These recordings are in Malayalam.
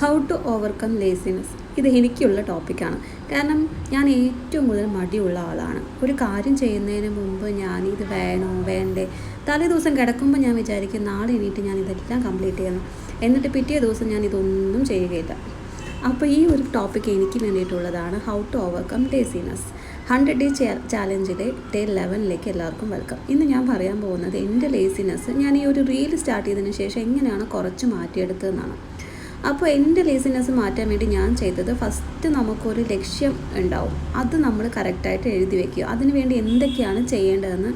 How to overcome laziness. ഇത് എനിക്കുള്ള ടോപ്പിക്കാണ്. കാരണം ഞാൻ ഏറ്റവും കൂടുതൽ മടിയുള്ള ആളാണ്. ഒരു കാര്യം ചെയ്യുന്നതിന് മുമ്പ് ഇത് വേണോ വേണ്ടേ, തലേ ദിവസം കിടക്കുമ്പോൾ ഞാൻ വിചാരിക്കും നാളെ എണീറ്റ് ഞാൻ ഇതെല്ലാം കംപ്ലീറ്റ് ചെയ്യണം, എന്നിട്ട് പിറ്റേ ദിവസം ഞാൻ ഇതൊന്നും ചെയ്യുകയില്ല. അപ്പോൾ ഈ ഒരു ടോപ്പിക്ക് എനിക്ക് വേണ്ടിയിട്ടുള്ളതാണ് how to overcome laziness. 100 day ചാലഞ്ചിലെ ഡേ 11ലേക്ക് എല്ലാവർക്കും വെൽക്കം. ഇന്ന് ഞാൻ പറയാൻ പോകുന്നത് എൻ്റെ ലേസിനെസ് ഞാൻ ഈ ഒരു റീൽ സ്റ്റാർട്ട് ചെയ്തതിന് ശേഷം എങ്ങനെയാണ് കുറച്ച് മാറ്റിയെടുത്തതെന്നാണ്. അപ്പോൾ എൻ്റെ ലേസിനെസ് മാറ്റാൻ വേണ്ടി ഞാൻ ചെയ്തത്, ഫസ്റ്റ് നമുക്കൊരു ലക്ഷ്യം ഉണ്ടാവും, അത് നമ്മൾ കറക്റ്റായിട്ട് എഴുതി വയ്ക്കുക. അതിനുവേണ്ടി എന്തൊക്കെയാണ് ചെയ്യേണ്ടതെന്ന്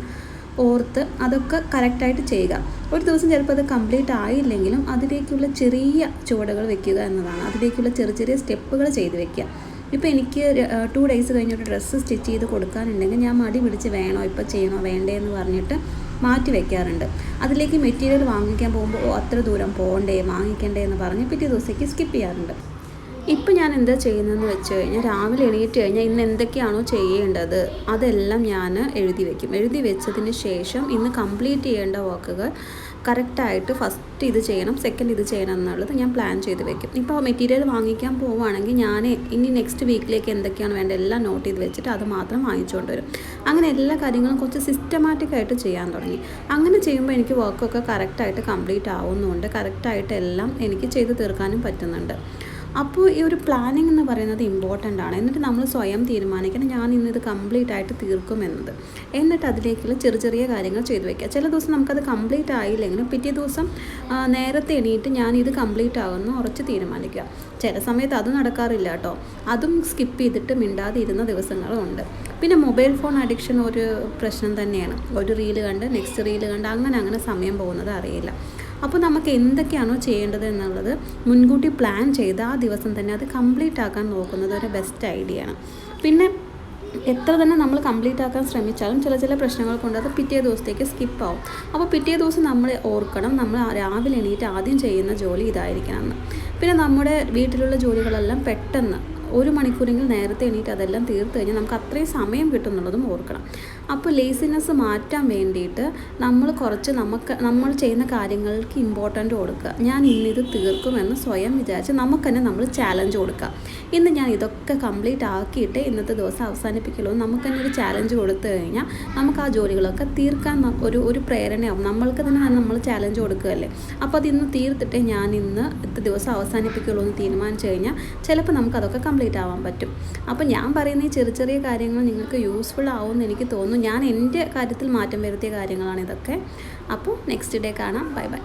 ഓർത്ത് അതൊക്കെ കറക്റ്റായിട്ട് ചെയ്യുക. ഒരു ദിവസം ചിലപ്പോൾ അത് കംപ്ലീറ്റ് ആയില്ലെങ്കിലും അതിലേക്കുള്ള ചെറിയ ചുവടുകൾ വെക്കുക എന്നതാണ്. അതിലേക്കുള്ള ചെറിയ ചെറിയ സ്റ്റെപ്പുകൾ ചെയ്ത് വെക്കുക. ഇപ്പോൾ എനിക്ക് 2 ഡേയ്സ് കഴിഞ്ഞൊരു ഡ്രസ്സ് സ്റ്റിച്ച് ചെയ്ത് കൊടുക്കാനുണ്ടെങ്കിൽ ഞാൻ മടി പിടിച്ച് വേണോ ഇപ്പോൾ ചെയ്യണോ വേണ്ടേ എന്ന് പറഞ്ഞിട്ട് മാറ്റി വയ്ക്കാറുണ്ട്. അതിലേക്ക് മെറ്റീരിയൽ വാങ്ങിക്കാൻ പോകുമ്പോൾ അത്ര ദൂരം പോകണ്ടേ വാങ്ങിക്കണ്ടേ എന്ന് പറഞ്ഞ് പിറ്റേ ദിവസത്തേക്ക് സ്കിപ്പ് ചെയ്യാറുണ്ട്. ഇപ്പം ഞാൻ എന്താ ചെയ്യുന്നതെന്ന് വെച്ച് കഴിഞ്ഞാൽ, രാവിലെ എണീറ്റ് കഴിഞ്ഞാൽ ഇന്ന് എന്തൊക്കെയാണോ ചെയ്യേണ്ടത് അതെല്ലാം ഞാൻ എഴുതി വയ്ക്കും. എഴുതി വെച്ചതിന് ശേഷം ഇന്ന് കംപ്ലീറ്റ് ചെയ്യേണ്ട വർക്കുകൾ കറക്റ്റായിട്ട് ഫസ്റ്റ് ഇത് ചെയ്യണം, സെക്കൻഡ് ഇത് ചെയ്യണം എന്നുള്ളത് ഞാൻ പ്ലാൻ ചെയ്ത് വെക്കും. ഇപ്പോൾ മെറ്റീരിയൽ വാങ്ങിക്കാൻ പോവുകയാണെങ്കിൽ ഞാൻ ഇനി നെക്സ്റ്റ് വീക്കിലേക്ക് എന്തൊക്കെയാണ് വേണ്ടത് എല്ലാം നോട്ട് ചെയ്ത് വെച്ചിട്ട് അത് മാത്രം വാങ്ങിച്ചുകൊണ്ട് വരും. അങ്ങനെ എല്ലാ കാര്യങ്ങളും കുറച്ച് സിസ്റ്റമാറ്റിക്കായിട്ട് ചെയ്യാൻ തുടങ്ങി. അങ്ങനെ ചെയ്യുമ്പോൾ എനിക്ക് വർക്കൊക്കെ കറക്റ്റായിട്ട് കംപ്ലീറ്റ് ആവുന്നുണ്ട്, കറക്റ്റായിട്ട് എല്ലാം എനിക്ക് ചെയ്ത് തീർക്കാനും പറ്റുന്നുണ്ട്. അപ്പോൾ ഈ ഒരു പ്ലാനിങ് എന്ന് പറയുന്നത് ഇമ്പോർട്ടൻ്റ് ആണ്. എന്നിട്ട് നമ്മൾ സ്വയം തീരുമാനിക്കണം ഞാൻ ഇന്നിത് കംപ്ലീറ്റ് ആയിട്ട് തീർക്കുമെന്നത്. എന്നിട്ട് അതിലേക്കുള്ള ചെറിയ ചെറിയ കാര്യങ്ങൾ ചെയ്തു വയ്ക്കുക. ചില ദിവസം നമുക്കത് കംപ്ലീറ്റ് ആയില്ലെങ്കിലും പിറ്റേ ദിവസം നേരത്തെ എണീറ്റ് ഞാനിത് കംപ്ലീറ്റ് ആകുമെന്ന് ഉറച്ച് തീരുമാനിക്കുക. ചില സമയത്ത് അത് നടക്കാറില്ല കേട്ടോ. അതും സ്കിപ്പ് ചെയ്തിട്ട് മിണ്ടാതെ ഇരുന്ന ദിവസങ്ങളും ഉണ്ട്. പിന്നെ മൊബൈൽ ഫോൺ അഡിക്ഷൻ ഒരു പ്രശ്നം തന്നെയാണ്. ഒരു റീല് കണ്ട് നെക്സ്റ്റ് റീല് കണ്ട് അങ്ങനെ സമയം പോകുന്നത് അറിയില്ല. അപ്പോൾ നമുക്ക് എന്തൊക്കെയാണോ ചെയ്യേണ്ടത് എന്നുള്ളത് മുൻകൂട്ടി പ്ലാൻ ചെയ്ത് ആ ദിവസം തന്നെ അത് കംപ്ലീറ്റ് ആക്കാൻ നോക്കുന്നത് ഒരു ബെസ്റ്റ് ഐഡിയ ആണ്. പിന്നെ എത്ര തന്നെ നമ്മൾ കംപ്ലീറ്റ് ആക്കാൻ ശ്രമിച്ചാലും ചില പ്രശ്നങ്ങൾ കൊണ്ട് അത് പിറ്റേ ദിവസത്തേക്ക് സ്കിപ്പാവും. അപ്പോൾ പിറ്റേ ദിവസം നമ്മൾ ഓർക്കണം, നമ്മൾ രാവിലെ എണീറ്റ് ആദ്യം ചെയ്യുന്ന ജോലി ഇതായിരിക്കണം എന്ന്. പിന്നെ നമ്മുടെ വീട്ടിലുള്ള ജോലികളെല്ലാം പെട്ടെന്ന് 1 മണിക്കൂറെങ്കിലും നേരത്തെ എണീറ്റ് അതെല്ലാം തീർത്ത് കഴിഞ്ഞാൽ നമുക്ക് അത്രയും സമയം കിട്ടുന്നുള്ളതും ഓർക്കണം. അപ്പോൾ ലേസിനെസ് മാറ്റാൻ വേണ്ടിയിട്ട് നമ്മൾ ചെയ്യുന്ന കാര്യങ്ങൾക്ക് ഇമ്പോർട്ടൻ്റ് കൊടുക്കുക. ഞാൻ ഇന്നിത് തീർക്കുമെന്ന് സ്വയം വിചാരിച്ച് നമുക്ക് തന്നെ നമ്മൾ ചാലഞ്ച് കൊടുക്കുക. ഇന്ന് ഞാൻ ഇതൊക്കെ കംപ്ലീറ്റ് ആക്കിയിട്ട് ഇന്നത്തെ ദിവസം അവസാനിപ്പിക്കുള്ളൂ. നമുക്ക് തന്നെ ഒരു ചാലഞ്ച് കൊടുത്തു കഴിഞ്ഞാൽ നമുക്ക് ആ ജോലികളൊക്കെ തീർക്കാൻ ഒരു പ്രേരണയാവും. നമ്മൾക്ക് തന്നെ നമ്മൾ ചാലഞ്ച് കൊടുക്കുകയല്ലേ. അപ്പോൾ അതിന്ന് തീർത്തിട്ട് ഞാൻ ഇന്ന് ഇന്നത്തെ ദിവസം അവസാനിപ്പിക്കുള്ളൂ എന്ന് തീരുമാനിച്ചു കഴിഞ്ഞാൽ ചിലപ്പോൾ നമുക്കതൊക്കെ കംപ്ലീറ്റ് ആവാൻ പറ്റും. അപ്പോൾ ഞാൻ പറയുന്ന ഈ ചെറിയ കാര്യങ്ങൾ നിങ്ങൾക്ക് യൂസ്ഫുൾ ആവുമെന്ന് എനിക്ക് തോന്നുന്നു. ഞാൻ എൻ്റെ കാര്യത്തിൽ മാറ്റം വരുത്തിയ കാര്യങ്ങളാണ് ഇതൊക്കെ. അപ്പോൾ നെക്സ്റ്റ് ഡേ കാണാം. Bye bye.